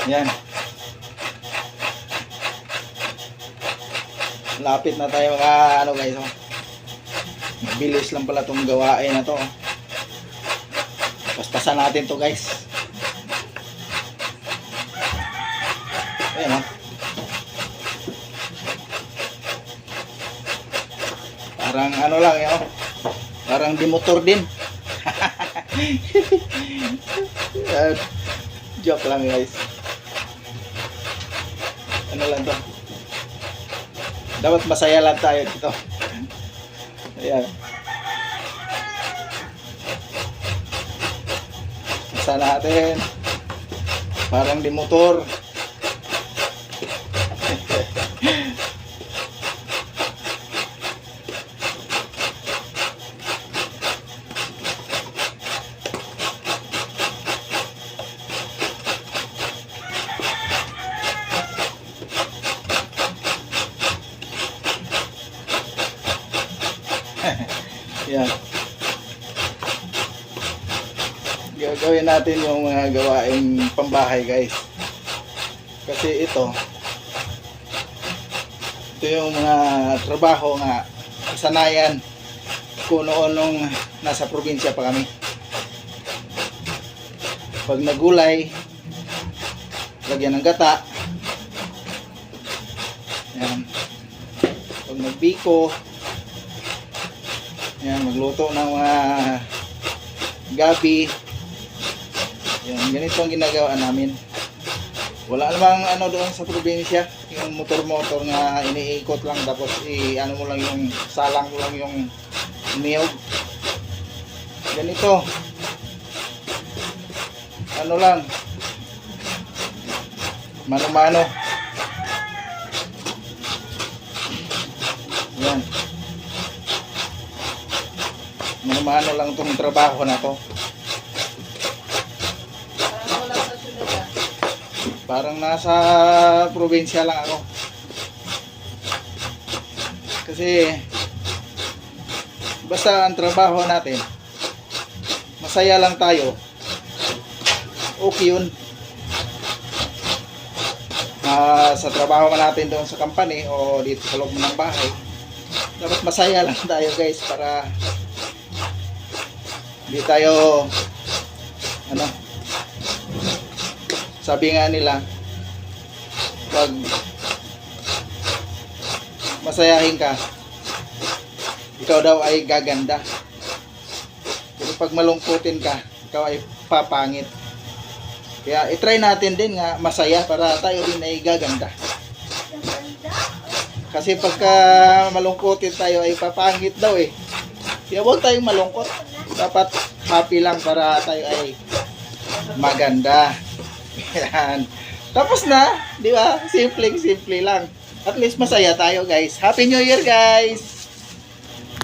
Yan. Lapit na tayo mga ano guys. Oh. Bilis lang pala itong gawain na to. Paspasan natin to guys. Ayan oh. Parang ano lang yun. Parang di motor din. Joke lang guys. Ano lang to. Dapat masaya lang tayo dito. Ayan. Isa natin. Parang di motor. Yan. Gagawin natin yung mga gawaing pambahay guys. Kasi ito yung mga trabaho nga kasanayan ko noon nung nasa probinsya pa kami. Pag nagulay, lagyan ng gata. Yan. Pag nagbiko, yan, magluto ng mga gabi. Yan, ganito ang ginagawa namin. Wala namang ano doon sa probinsya, yung motor-motor nga iniikot lang tapos ano mo lang yung salang mo lang yung niyog. Ganito. Ano lang. Mano-mano. Yan. Mano-mano lang itong trabaho na to. Parang nasa probinsya lang ako. Kasi basta ang trabaho natin, masaya lang tayo, okay yun. Sa trabaho natin doon sa company o dito sa loob ng bahay, dapat masaya lang tayo guys, para hindi tayo ano, sabi nga nila, pag masayahin ka, ikaw daw ay gaganda. Pero pag malungkutin ka, ikaw ay papangit. Kaya itry natin din nga masaya para tayo din ay gaganda. Kasi pagka malungkutin tayo ay papangit daw eh. Kaya huwag tayong malungkot. Dapat happy lang para tayo ay maganda. Yan. Tapos na, di ba? Simple lang. At least masaya tayo, guys. Happy New Year, guys!